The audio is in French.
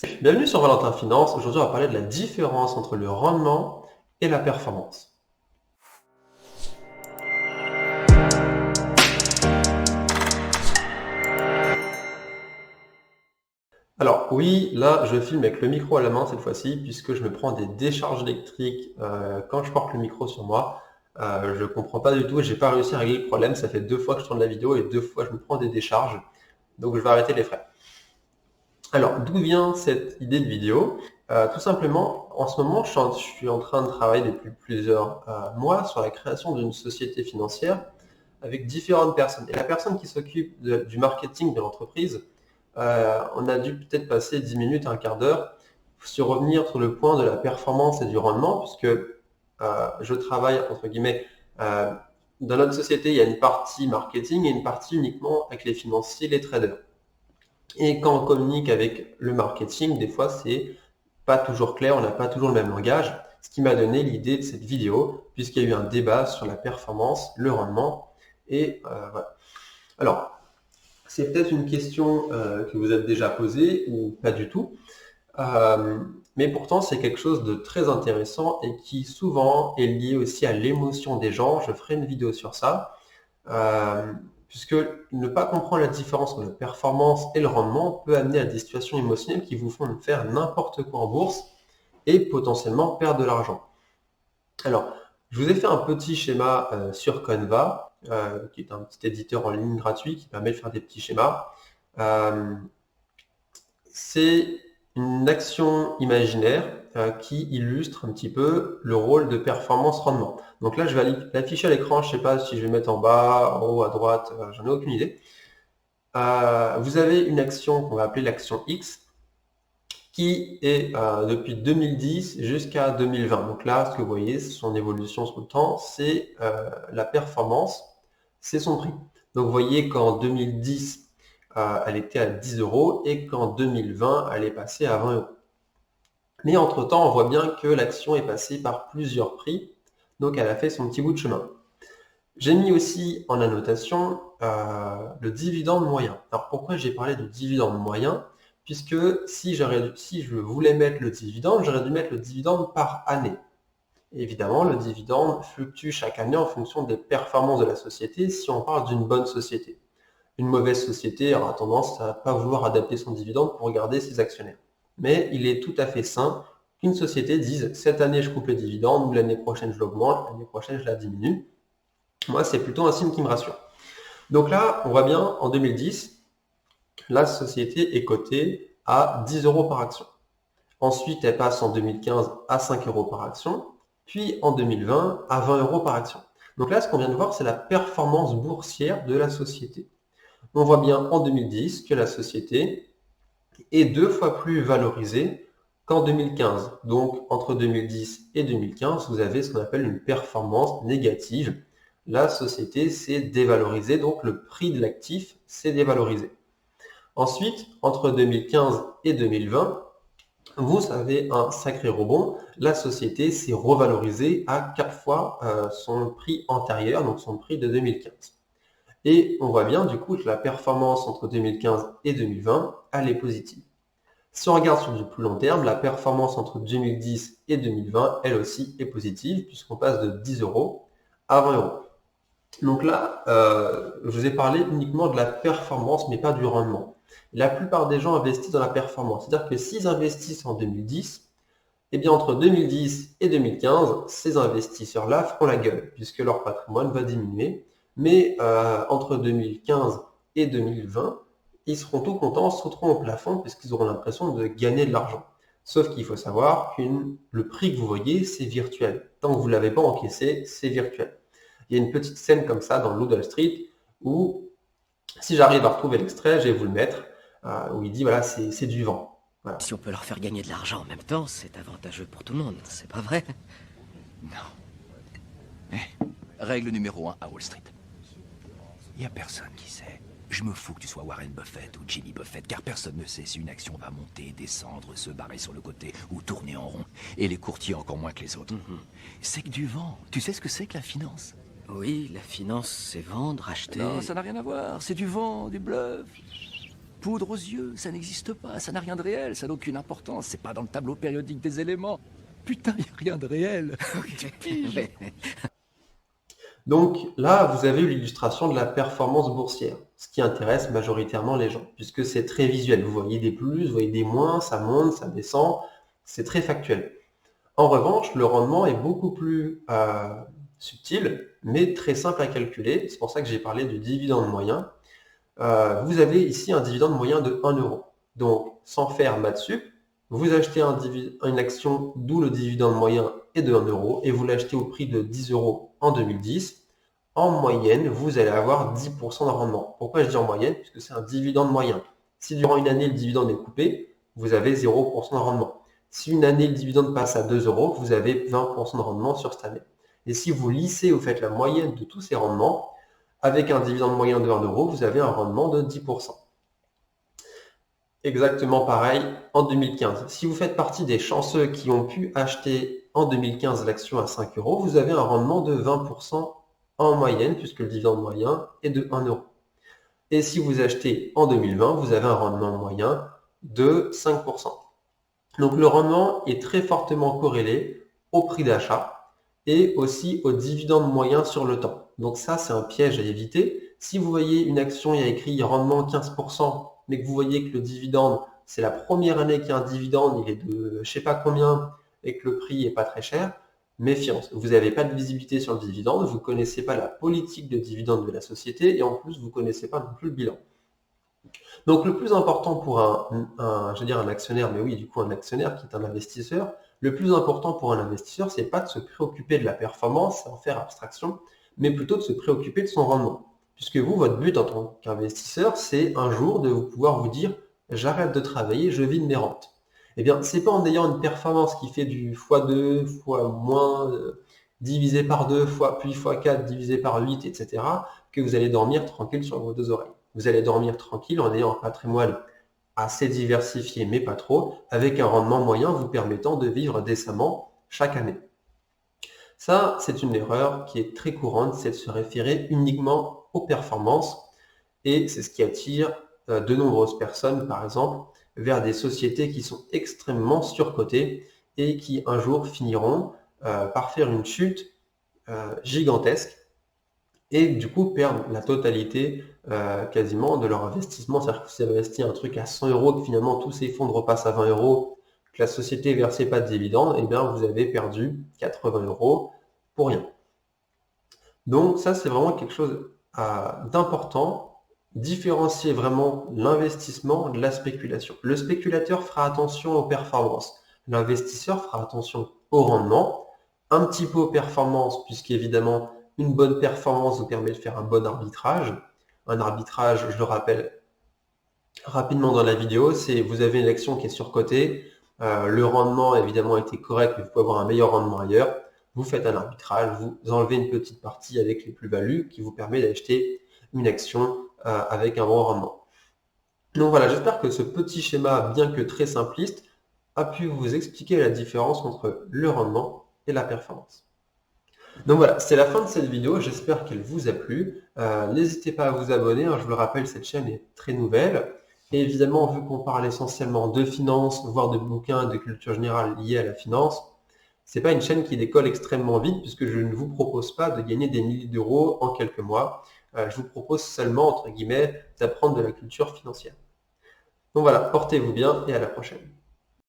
Bienvenue sur Valentin Finance. Aujourd'hui, on va parler de la différence entre le rendement et la performance. Alors oui, là, je filme avec le micro à la main cette fois-ci, puisque je me prends des décharges électriques quand je porte le micro sur moi. Je comprends pas du tout, j'ai pas réussi à régler le problème. Ça fait 2 fois que je tourne la vidéo et 2 fois je me prends des décharges. Donc je vais arrêter les frais. Alors, d'où vient cette idée de vidéo? Tout simplement, en ce moment, je suis en train de travailler depuis plusieurs mois sur la création d'une société financière avec différentes personnes. Et la personne qui s'occupe du marketing de l'entreprise, on a dû peut-être passer 10 minutes, un quart d'heure, sur revenir sur le point de la performance et du rendement, puisque je travaille, entre guillemets, euh, dans notre société, il y a une partie marketing et une partie uniquement avec les financiers, les traders. Et quand on communique avec le marketing, des fois, c'est pas toujours clair, on n'a pas toujours le même langage, ce qui m'a donné l'idée de cette vidéo, puisqu'il y a eu un débat sur la performance, le rendement, et voilà. Alors, c'est peut-être une question que vous avez déjà posée, ou pas du tout, euh, mais pourtant c'est quelque chose de très intéressant et qui souvent est lié aussi à l'émotion des gens. Je ferai une vidéo sur ça. Euh, Puisque ne pas comprendre la différence entre la performance et le rendement peut amener à des situations émotionnelles qui vous font faire n'importe quoi en bourse et potentiellement perdre de l'argent. Alors, je vous ai fait un petit schéma sur Canva, qui est un petit éditeur en ligne gratuit qui permet de faire des petits schémas. Euh, c'est une action imaginaire qui illustre un petit peu le rôle de performance-rendement. Donc là, je vais l'afficher à l'écran, je ne sais pas si je vais mettre en bas, en haut, à droite, j'en ai aucune idée. Vous avez une action qu'on va appeler l'action X qui est depuis 2010 jusqu'à 2020. Donc là, ce que vous voyez, c'est son évolution sur le temps, c'est la performance, c'est son prix. Donc vous voyez qu'en 2010, elle était à 10 euros et qu'en 2020, elle est passée à 20 euros. Mais entre-temps, on voit bien que l'action est passée par plusieurs prix, donc elle a fait son petit bout de chemin. J'ai mis aussi en annotation le dividende moyen. Alors pourquoi j'ai parlé de dividende moyen? Puisque si je voulais mettre le dividende, j'aurais dû mettre le dividende par année. Évidemment, le dividende fluctue chaque année en fonction des performances de la société si on parle d'une bonne société. Une mauvaise société aura tendance à ne pas vouloir adapter son dividende pour garder ses actionnaires. Mais il est tout à fait sain qu'une société dise cette année je coupe les dividendes, ou l'année prochaine je l'augmente, l'année prochaine je la diminue. Moi, c'est plutôt un signe qui me rassure. Donc là, on voit bien, en 2010, la société est cotée à 10 euros par action. Ensuite, elle passe en 2015 à 5 euros par action, puis en 2020 à 20 euros par action. Donc là, ce qu'on vient de voir, c'est la performance boursière de la société. On voit bien en 2010 que la société est 2 fois plus valorisée qu'en 2015. Donc entre 2010 et 2015, vous avez ce qu'on appelle une performance négative. La société s'est dévalorisée, donc le prix de l'actif s'est dévalorisé. Ensuite, entre 2015 et 2020, vous avez un sacré rebond. La société s'est revalorisée à 4 fois son prix antérieur, donc son prix de 2015. Et on voit bien du coup que la performance entre 2015 et 2020, elle est positive. Si on regarde sur du plus long terme, la performance entre 2010 et 2020, elle aussi est positive, puisqu'on passe de 10 euros à 20 euros. Donc là, je vous ai parlé uniquement de la performance, mais pas du rendement. La plupart des gens investissent dans la performance. C'est-à-dire que s'ils investissent en 2010, eh bien entre 2010 et 2015, ces investisseurs-là feront la gueule, puisque leur patrimoine va diminuer. Mais entre 2015 et 2020, ils seront tout contents, sauteront au plafond, puisqu'ils auront l'impression de gagner de l'argent. Sauf qu'il faut savoir que le prix que vous voyez, c'est virtuel. Tant que vous ne l'avez pas encaissé, c'est virtuel. Il y a une petite scène comme ça dans Wall Street où, si j'arrive à retrouver l'extrait, je vais vous le mettre, où il dit, voilà, c'est du vent. Voilà. Si on peut leur faire gagner de l'argent en même temps, c'est avantageux pour tout le monde, c'est pas vrai? Non. Règle numéro 1 à Wall Street. Y a personne qui sait. Je me fous que tu sois Warren Buffett ou Jimmy Buffett, car personne ne sait si une action va monter, descendre, se barrer sur le côté ou tourner en rond. Et les courtiers encore moins que les autres. C'est que du vent. Tu sais ce que c'est que la finance? Oui, la finance, c'est vendre, acheter... Non, ça n'a rien à voir. C'est du vent, du bluff. poudre aux yeux, ça n'existe pas, ça n'a rien de réel, ça n'a aucune importance, c'est pas dans le tableau périodique des éléments. Putain, y a rien de réel. Tu piges. Ouais. Donc là, vous avez eu l'illustration de la performance boursière, ce qui intéresse majoritairement les gens, puisque c'est très visuel. Vous voyez des plus, vous voyez des moins, ça monte, ça descend, c'est très factuel. En revanche, le rendement est beaucoup plus subtil, mais très simple à calculer. C'est pour ça que j'ai parlé du dividende moyen. Vous avez ici un dividende moyen de 1 euro. Donc, sans faire maths sup, vous achetez une action d'où le dividende moyen est de 1 euro et vous l'achetez au prix de 10 euros en 2010. En moyenne, vous allez avoir 10% de rendement. Pourquoi je dis en moyenne? Puisque c'est un dividende moyen. Si durant une année, le dividende est coupé, vous avez 0% de rendement. Si une année, le dividende passe à 2 euros, vous avez 20% de rendement sur cette année. Et si vous lissez, vous faites la moyenne de tous ces rendements, avec un dividende moyen de 1 euro, vous avez un rendement de 10%. Exactement pareil en 2015. Si vous faites partie des chanceux qui ont pu acheter en 2015 l'action à 5 euros, vous avez un rendement de 20% en moyenne, puisque le dividende moyen est de 1 euro. Et si vous achetez en 2020, vous avez un rendement moyen de 5%. Donc le rendement est très fortement corrélé au prix d'achat et aussi au dividende moyen sur le temps. Donc ça, c'est un piège à éviter. Si vous voyez une action, il y a écrit rendement 15%, mais que vous voyez que le dividende, c'est la première année qu'il y a un dividende, il est de je sais pas combien, et que le prix est pas très cher, méfiance. Vous n'avez pas de visibilité sur le dividende, vous ne connaissez pas la politique de dividende de la société, et en plus, vous ne connaissez pas non plus le bilan. Donc le plus important pour je veux dire un actionnaire, mais oui, du coup un actionnaire qui est un investisseur, le plus important pour un investisseur, c'est pas de se préoccuper de la performance, en faire abstraction, mais plutôt de se préoccuper de son rendement. Puisque vous, votre but en tant qu'investisseur, c'est un jour de pouvoir vous dire j'arrête de travailler, je vis de mes rentes. Eh bien, c'est pas en ayant une performance qui fait du x2, fois moins, divisé par 2, puis x4, divisé par 8, etc., que vous allez dormir tranquille sur vos deux oreilles. Vous allez dormir tranquille en ayant un patrimoine assez diversifié, mais pas trop, avec un rendement moyen vous permettant de vivre décemment chaque année. Ça, c'est une erreur qui est très courante, c'est de se référer uniquement aux performances, et c'est ce qui attire de nombreuses personnes, par exemple, vers des sociétés qui sont extrêmement surcotées et qui un jour finiront par faire une chute gigantesque et du coup perdre la totalité quasiment de leur investissement. C'est-à-dire que si vous avez investi un truc à 100 euros, que finalement tout s'effondre, repasse à 20 euros, que la société ne versait pas de dividendes, et bien vous avez perdu 80 euros pour rien. Donc ça, c'est vraiment quelque chose d'important. Différencier vraiment l'investissement de la spéculation. Le spéculateur fera attention aux performances. L'investisseur fera attention au rendement, un petit peu aux performances, puisqu'évidemment, une bonne performance vous permet de faire un bon arbitrage. Un arbitrage, je le rappelle rapidement dans la vidéo, c'est vous avez une action qui est surcotée, le rendement évidemment était correct, mais vous pouvez avoir un meilleur rendement ailleurs. Vous faites un arbitrage, vous enlevez une petite partie avec les plus-values qui vous permet d'acheter une action avec un bon rendement. Donc voilà, j'espère que ce petit schéma, bien que très simpliste, a pu vous expliquer la différence entre le rendement et la performance. Donc voilà, c'est la fin de cette vidéo, j'espère qu'elle vous a plu. N'hésitez pas à vous abonner, hein, je vous le rappelle, cette chaîne est très nouvelle. Et évidemment, vu qu'on parle essentiellement de finance, voire de bouquins, de culture générale liés à la finance, c'est pas une chaîne qui décolle extrêmement vite puisque je ne vous propose pas de gagner des milliers d'euros en quelques mois. Je vous propose seulement, entre guillemets, d'apprendre de la culture financière. Donc voilà, portez-vous bien et à la prochaine.